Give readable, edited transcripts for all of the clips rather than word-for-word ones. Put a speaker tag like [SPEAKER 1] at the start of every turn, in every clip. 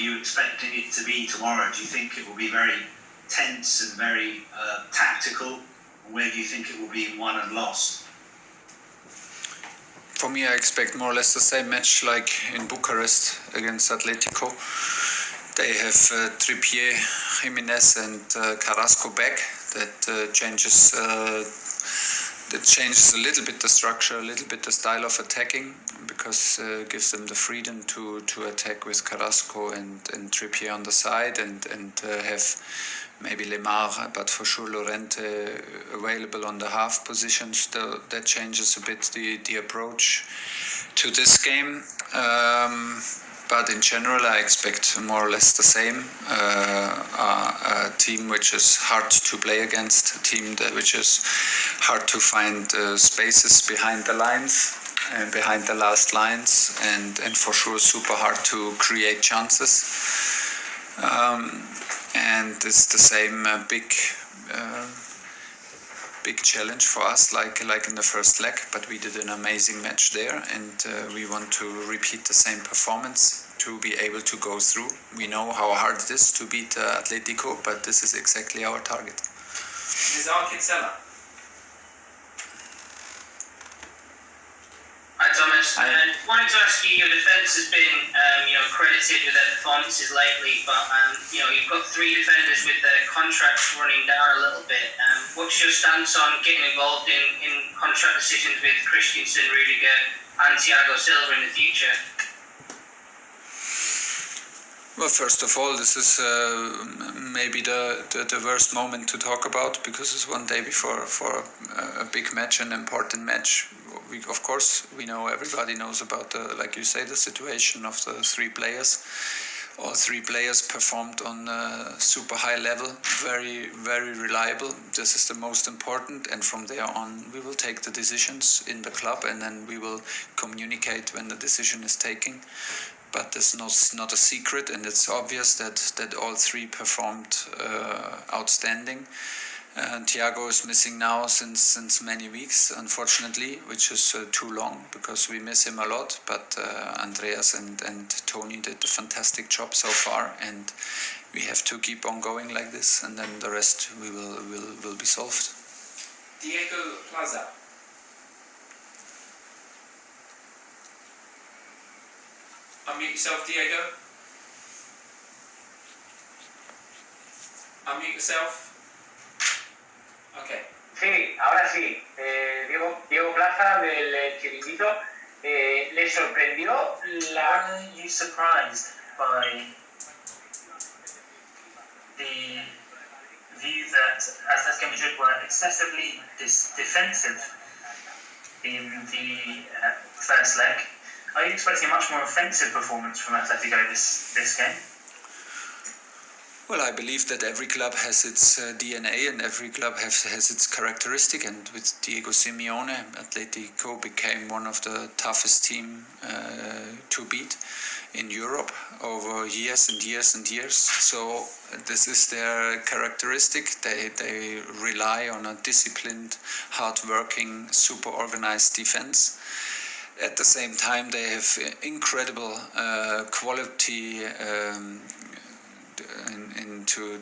[SPEAKER 1] you expecting it to be tomorrow? Do you think it will be very tense and very tactical? Where do you think it will be won and lost?
[SPEAKER 2] For me, I expect more or less the same match like in Bucharest against Atletico. They have Trippier, Jimenez and Carrasco back. That changes a little bit the structure, a little bit the style of attacking, because gives them the freedom to attack with Carrasco and Trippier on the side and have maybe Lemar, but for sure Llorente available on the half positions. That changes a bit the approach to this game. But in general, I expect more or less the same. A team which is hard to play against, a team which is hard to find spaces behind the lines and behind the last lines, and for sure super hard to create chances. And it's the same big challenge for us, like in the first leg. But we did an amazing match there, and we want to repeat the same performance to be able to go through. We know how hard it is to beat Atletico, but this is exactly our target.
[SPEAKER 3] Nizar Kinsella.
[SPEAKER 4] Hi Thomas, I wanted to ask you, your defence has been credited with their performances lately, but you've got three defenders with their contracts running down a little bit. What's your stance on getting involved in contract decisions with Christensen, Rudiger and Thiago Silva in the future?
[SPEAKER 2] Well, first of all, this is maybe the worst moment to talk about, because it's one day before for a big match, an important match. Of course, we know, everybody knows about like you say, the situation of the three players. All three players performed on a super high level, very, very reliable. This is the most important, and from there on we will take the decisions in the club, and then we will communicate when the decision is taken. But it's not a secret, and it's obvious that all three performed outstanding. Thiago is missing now since many weeks, unfortunately, which is too long, because we miss him a lot. But Andreas and Tony did a fantastic job so far, and we have to keep on going like this, and then the rest will be solved.
[SPEAKER 3] Diego Plaza. Unmute yourself, Diego. Unmute yourself. Okay.
[SPEAKER 5] Sí, ahora sí. Diego Plaza del Chiringuito. ¿Le sorprendió la...
[SPEAKER 6] Were you surprised by the view that Atletico Madrid were excessively defensive in the first leg? Are you expecting a much more offensive performance from Atletico this game?
[SPEAKER 2] Well, I believe that every club has its DNA, and every club has its characteristic. And with Diego Simeone, Atletico became one of the toughest teams to beat in Europe over years and years and years. So this is their characteristic. They rely on a disciplined, hard-working, super organized defense. At the same time, they have incredible quality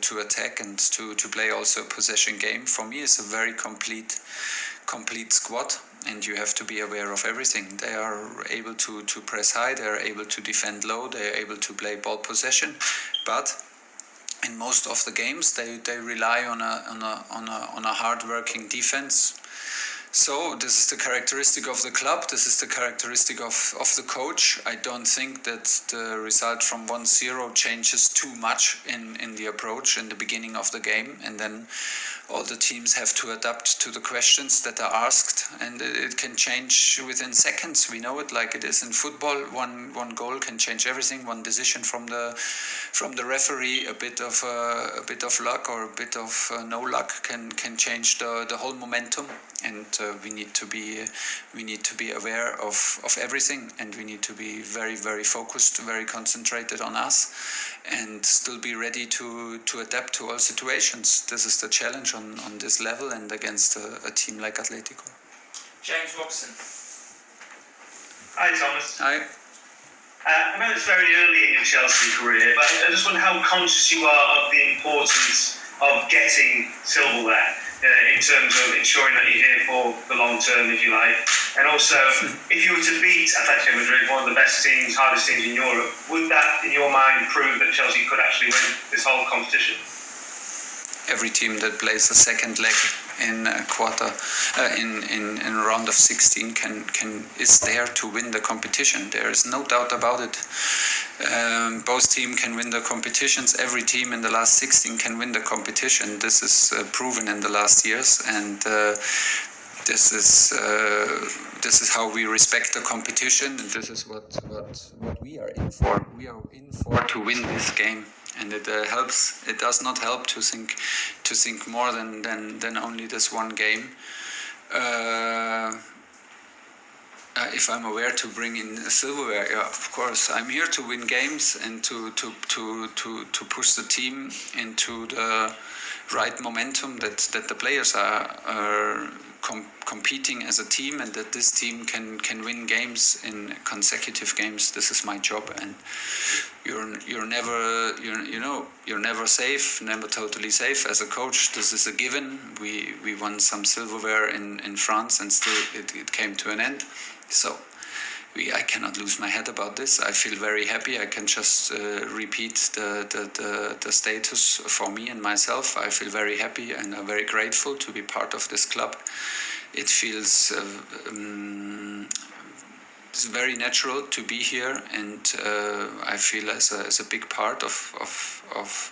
[SPEAKER 2] to attack and to play also a possession game. For me, it's a very complete squad, and you have to be aware of everything. They are able to press high, they are able to defend low, they are able to play ball possession, but in most of the games they rely on a hard-working defense. So this is the characteristic of the club, this is the characteristic of the coach. I don't think that the result from 1-0 changes too much in the approach in the beginning of the game, and then all the teams have to adapt to the questions that are asked, and it can change within seconds. We know it like it is in football. One goal can change everything. One decision from the referee, a bit of luck or a bit of no luck can change the whole momentum. And we need to be aware of everything, and we need to be very, very focused, very concentrated on us, and still be ready to adapt to all situations. This is the challenge on this level and against a team like Atletico.
[SPEAKER 3] James Robson.
[SPEAKER 6] Hi Thomas.
[SPEAKER 2] Hi.
[SPEAKER 1] I know it's very early in your Chelsea career, but I just wonder how conscious you are of the importance of getting silverware in terms of ensuring that you're here for the long term, if you like. And also, if you were to beat Athletico Madrid, one of the best teams, hardest teams in Europe, would that, in your mind, prove that Chelsea could actually win this whole competition?
[SPEAKER 2] Every team that plays a second leg in a quarter, in a round of 16, is there to win the competition. There is no doubt about it. Both teams can win the competitions. Every team in the last 16 can win the competition. This is proven in the last years, and this is how we respect the competition, and this is what we are in for. We are in for to win this game. And it helps. It does not help to think more than only this one game. If I'm aware to bring in silverware, yeah, of course, I'm here to win games and to push the team into the right momentum, that the players are competing as a team, and that this team can win games in consecutive games. This is my job, and you're never safe, never totally safe as a coach. This is a given. We won some silverware in France, and still it came to an end. So I cannot lose my head about this. I feel very happy. I can just repeat the status for me and myself. I feel very happy, and I'm very grateful to be part of this club. It feels it's very natural to be here, and I feel as a big part of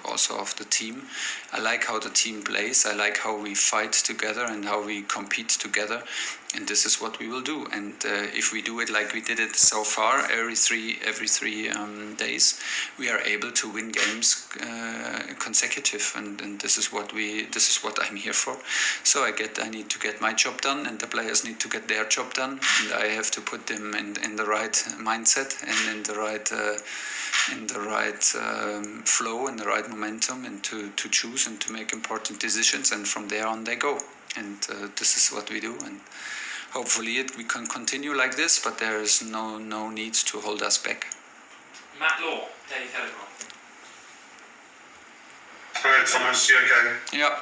[SPEAKER 2] also of the team. I like how the team plays. I like how we fight together and how we compete together, and this is what we will do. And if we do it like we did it so far, every three days, we are able to win games consecutive, and this is what I'm here for. So I need to get my job done, and the players need to get their job done, and I have to put them in the right mindset and in the right flow and the right momentum, and to choose and to make important decisions, and from there on they go. And this is what we do, and hopefully we can continue like this, but there is no need to hold us back.
[SPEAKER 3] Matt Law, Daily Telegraph.
[SPEAKER 7] Hi Thomas, you okay?
[SPEAKER 2] Yeah.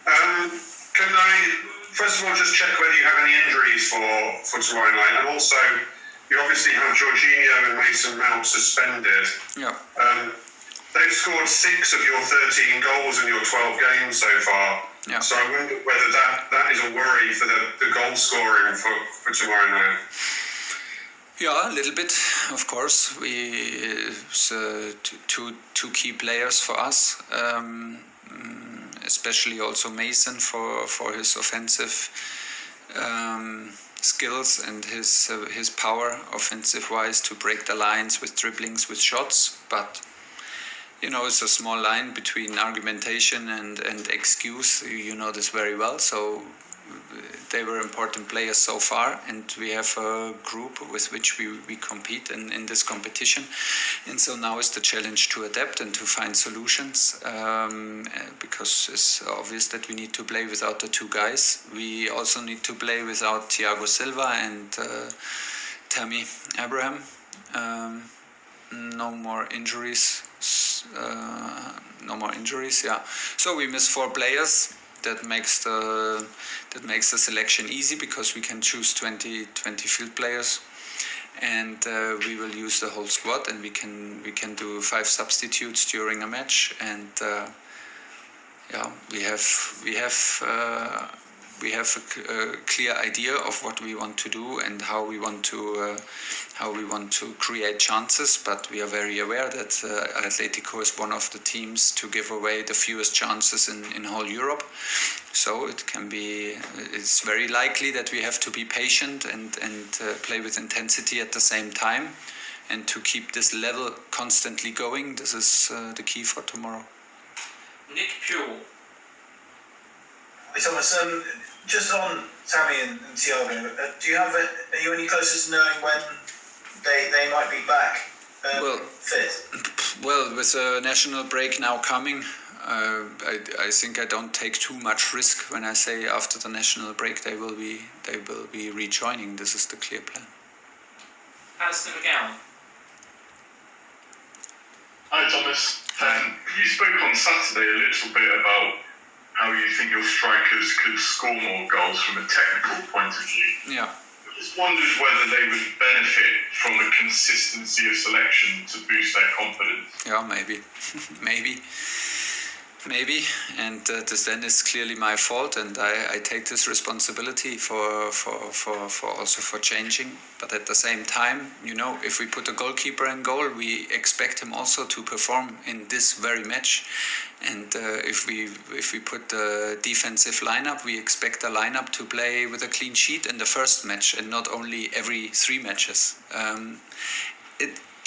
[SPEAKER 7] Can I first of all just check whether you have any injuries for tomorrow night, and also you obviously have Jorginho and Mason Mount suspended.
[SPEAKER 2] Yeah.
[SPEAKER 7] They've scored 6 of your 13 goals in your 12 games so far.
[SPEAKER 2] Yeah.
[SPEAKER 7] So I wonder whether that is a worry for the goal scoring for tomorrow night.
[SPEAKER 2] Yeah, a little bit, of course. It's two key players for us, especially also Mason for his offensive skills and his power offensive-wise to break the lines with dribblings, with shots. But it's a small line between argumentation and excuse. You know this very well. So they were important players so far, and we have a group with which we compete in this competition. And so now is the challenge to adapt and to find solutions, because it's obvious that we need to play without the two guys. We also need to play without Thiago Silva and Tammy Abraham. No more injuries. Yeah. So we miss 4 players. That makes the selection easy, because we can choose 20 field players, and we will use the whole squad, and we can do 5 substitutes during a match, and we have a clear idea of what we want to do and how we want to create chances. But we are very aware that Athletico is one of the teams to give away the fewest chances in whole Europe. So it's very likely that we have to be patient and play with intensity at the same time, and to keep this level constantly going. This is the key for tomorrow.
[SPEAKER 3] Nick Pure.
[SPEAKER 8] Hey Thomas, just on Tammy and Thiago, are you any closer to knowing when they might be back fit?
[SPEAKER 2] Well, with the national break now coming, I think I don't take too much risk when I say after the national break they will be rejoining. This is the clear plan.
[SPEAKER 3] Alistair McGowan.
[SPEAKER 9] Hi Thomas. You spoke on Saturday a little bit about how you think your strikers could score more goals from a technical point of view.
[SPEAKER 2] Yeah.
[SPEAKER 9] I just wondered whether they would benefit from the consistency of selection to boost their confidence.
[SPEAKER 2] Yeah, maybe. Maybe, and this then is clearly my fault, and I take this responsibility for also for changing. But at the same time, if we put a goalkeeper in goal, we expect him also to perform in this very match. And if we put the defensive lineup, we expect the lineup to play with a clean sheet in the first match, and not only every 3 matches.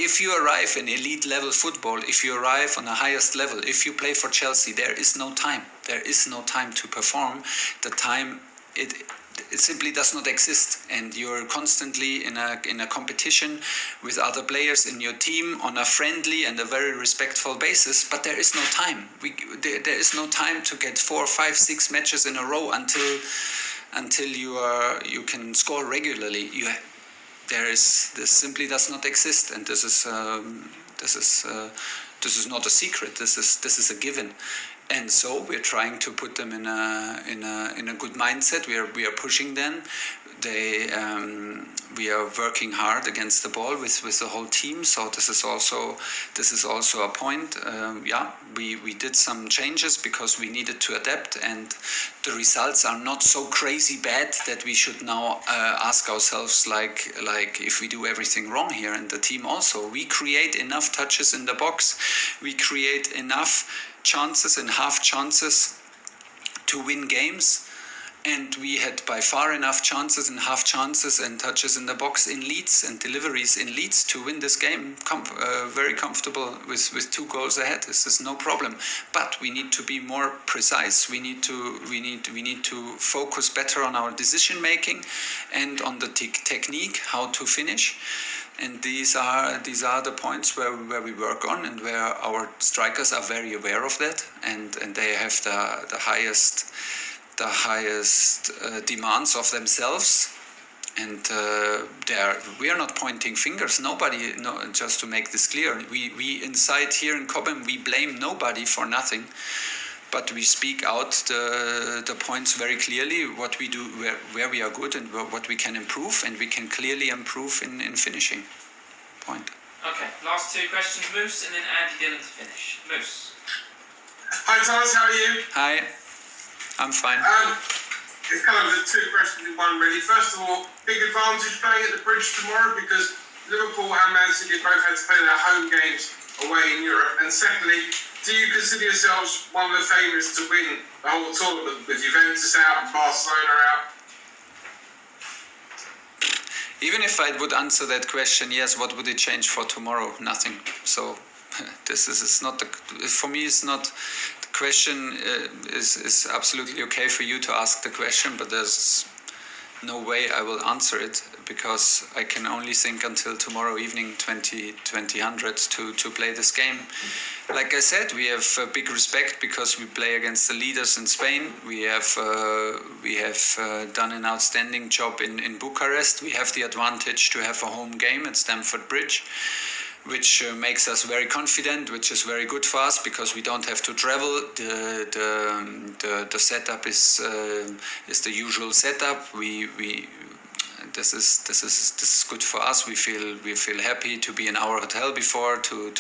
[SPEAKER 2] If you arrive in elite level football, if you arrive on the highest level, if you play for Chelsea, there is no time. There is no time to perform. The time, it simply does not exist. And you're constantly in a competition with other players in your team on a friendly and a very respectful basis. But there is no time. There is no time to get 4, 5, 6 matches in a row until you can score regularly. This simply does not exist, and this is not a secret. This is a given, and so we're trying to put them in a good mindset. We are pushing them. We are working hard against the ball with the whole team. So this is also a point. We did some changes because we needed to adapt, and the results are not so crazy bad that we should now ask ourselves like if we do everything wrong here. And the team also, we create enough touches in the box, we create enough chances and half chances to win games. And we had by far enough chances and half chances and touches in the box in Leeds and deliveries in Leeds to win this game very comfortable with 2 goals ahead. This is no problem. But we need to be more precise. We need to focus better on our decision making and on the technique, how to finish. And these are the points where we work on, and where our strikers are very aware of that, and they have the highest demands of themselves, and we are not pointing fingers. Nobody, just to make this clear, we inside here in Cobham, we blame nobody for nothing, but we speak out the points very clearly, what we do, where we are good, and what we can improve, and we can clearly improve in finishing. Point.
[SPEAKER 3] Okay, last 2 questions, Moose, and then Andy Dillon to finish. Moose.
[SPEAKER 10] Hi Thomas, how are you?
[SPEAKER 2] Hi. I'm fine.
[SPEAKER 10] It's kind of 2 questions in one, really. First of all, big advantage playing at the Bridge tomorrow, because Liverpool and Man City both had to play their home games away in Europe. And secondly, do you consider yourselves one of the favourites to win the whole tournament, with Juventus out and Barcelona out?
[SPEAKER 2] Even if I would answer that question, yes, what would it change for tomorrow? Nothing. So this is not for me. It's not. Question is absolutely okay for you to ask the question, but there's no way I will answer it, because I can only think until tomorrow evening 2000 to play this game. Like I said, we have big respect because we play against the leaders in Spain. We have done an outstanding job in Bucharest. We have the advantage to have a home game at Stamford Bridge, which makes us very confident, which is very good for us because we don't have to travel. The setup is the usual setup. This is good for us. We feel happy to be in our hotel before to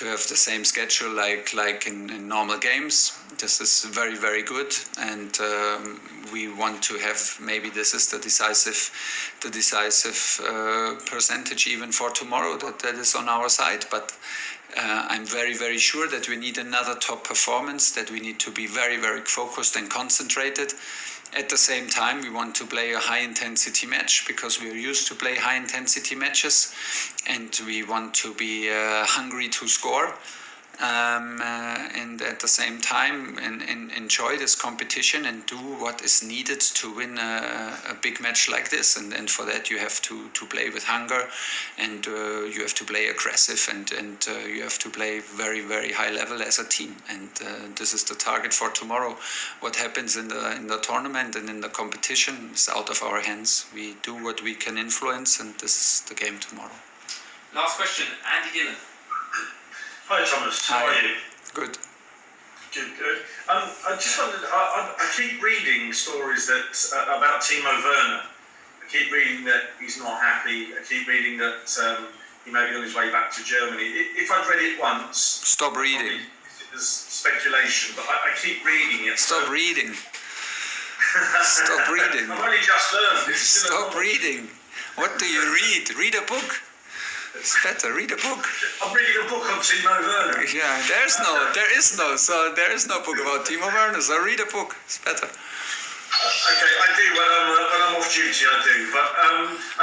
[SPEAKER 2] have the same schedule like in normal games. This is very, very good, and we want to have, maybe this is the decisive percentage even for tomorrow that is on our side. But I'm very, very sure that we need another top performance, that we need to be very, very focused and concentrated. At the same time, we want to play a high-intensity match because we are used to play high-intensity matches, and we want to be hungry to score. And at the same time enjoy this competition and do what is needed to win a big match like this. And for that you have to play with hunger, and you have to play aggressive, and you have to play very, very high level as a team. And this is the target for tomorrow. What happens in the tournament and in the competition is out of our hands. We do what we can influence, and this is the game tomorrow.
[SPEAKER 3] Last question, Andy Dillon.
[SPEAKER 11] Hi Thomas,
[SPEAKER 2] Hi.
[SPEAKER 11] how are you?
[SPEAKER 2] Good.
[SPEAKER 11] Good. I just wondered, I keep reading stories that about Timo Werner. I keep reading that he's not happy. I keep reading that he may be on his way back to Germany. If I'd read it once...
[SPEAKER 2] Stop reading.
[SPEAKER 11] There's speculation, but I keep reading it.
[SPEAKER 2] Stop reading. Stop reading.
[SPEAKER 11] I've only just learned.
[SPEAKER 2] Stop reading. What do you read? Read a book. It's better. Read a book.
[SPEAKER 11] I'm reading a book on Timo Werner.
[SPEAKER 2] Yeah, there is no book about Timo Werner. So read a book. It's better.
[SPEAKER 11] Okay, I do when I'm off duty. I do, but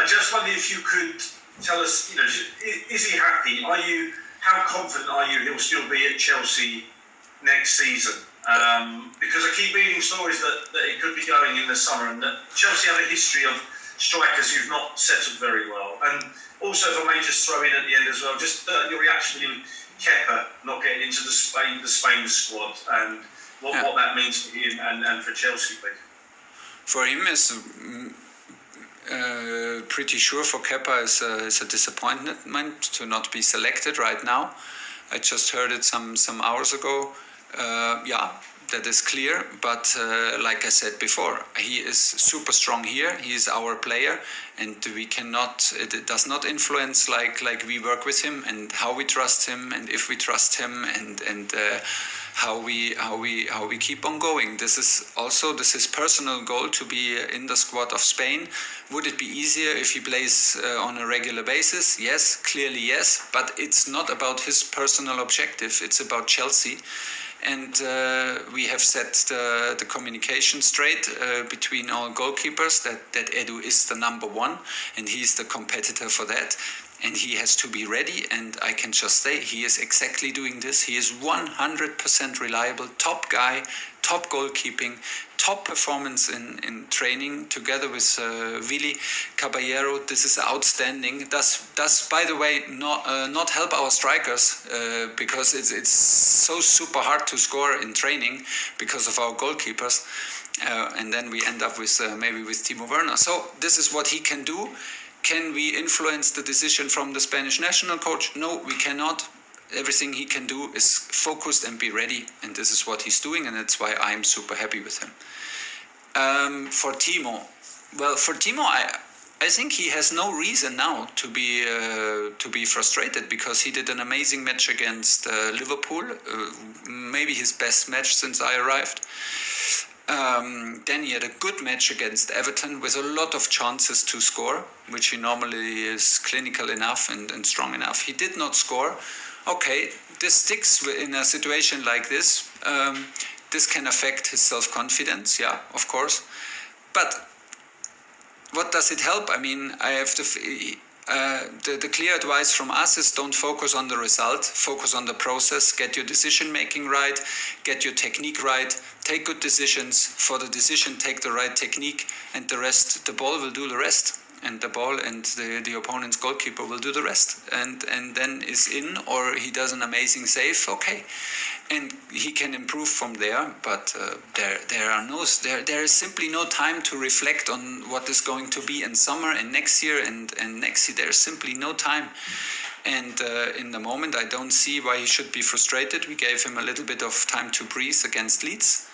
[SPEAKER 11] I just wonder if you could tell us. Is he happy? How confident are you he'll still be at Chelsea next season? Because I keep reading stories that he could be going in the summer, and that Chelsea have a history of strikers who've not settled very well. And also, if I may just throw in at the end as well, just your reaction to Kepa not getting into the Spain squad, and what that means for him and for Chelsea, please.
[SPEAKER 2] For him, it's pretty sure. For Kepa, is a disappointment to not be selected right now. I just heard it some hours ago. That is clear, but like I said before, he is super strong here. He is our player, and it does not influence like we work with him and how we trust him and if we trust him and how we keep on going. This is his personal goal to be in the squad of Spain. Would it be easier if he plays on a regular basis? Yes, clearly yes, but it's not about his personal objective. It's about Chelsea. And we have set the communication straight between all goalkeepers that Edu is the number one and he's the competitor for that. And he has to be ready, and I can just say he is exactly doing this. He is 100% reliable, top guy, top goalkeeping, top performance in training together with Willy Caballero. This is outstanding. Does by the way not help our strikers because it's so super hard to score in training because of our goalkeepers, and then we end up with maybe with Timo Werner. So this is what he can do. Can we influence the decision from the Spanish national coach? No, we cannot. Everything he can do is focused and be ready, and this is what he's doing, and that's why I'm super happy with him. For Timo, I think he has no reason now to be frustrated because he did an amazing match against Liverpool, maybe his best match since I arrived. Then he had a good match against Everton with a lot of chances to score, which he normally is clinical enough and strong enough. He did not score. Okay, this sticks in a situation like this. This can affect his self-confidence, yeah, of course. But what does it help? I mean, I have the clear advice from us is don't focus on the result, focus on the process, get your decision making right, get your technique right, take good decisions. For the decision, take the right technique, and the rest, the ball will do the rest. And the ball and the opponent's goalkeeper will do the rest. And then is in, or he does an amazing save, okay. And he can improve from there, but there is simply no time to reflect on what is going to be in summer and next year and next year. There's simply no time. And in the moment, I don't see why he should be frustrated. We gave him a little bit of time to breathe against Leeds.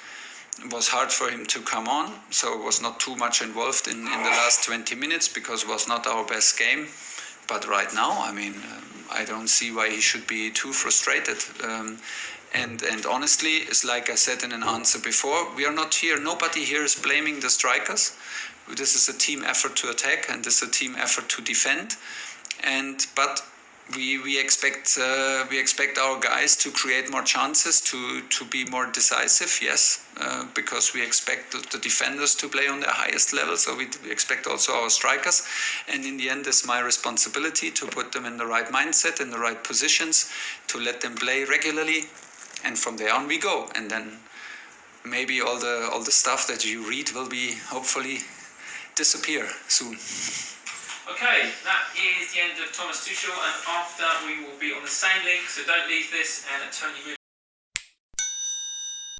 [SPEAKER 2] It was hard for him to come on, so it was not too much involved in the last 20 minutes because it was not our best game. But right now, I mean, I don't see why he should be too frustrated. And honestly, it's like I said in an answer before, we are not here. Nobody here is blaming the strikers. This is a team effort to attack, and this is a team effort to defend. But we expect our guys to create more chances, to be more decisive, yes, because we expect the defenders to play on their highest level, so we expect also our strikers, and in the end it's my responsibility to put them in the right mindset, in the right positions, to let them play regularly, and from there on we go, and then maybe all the stuff that you read will be hopefully disappear soon.
[SPEAKER 3] Okay, that is the end of Thomas Tuchel, and after we will be on the same link, so don't leave this, and Tony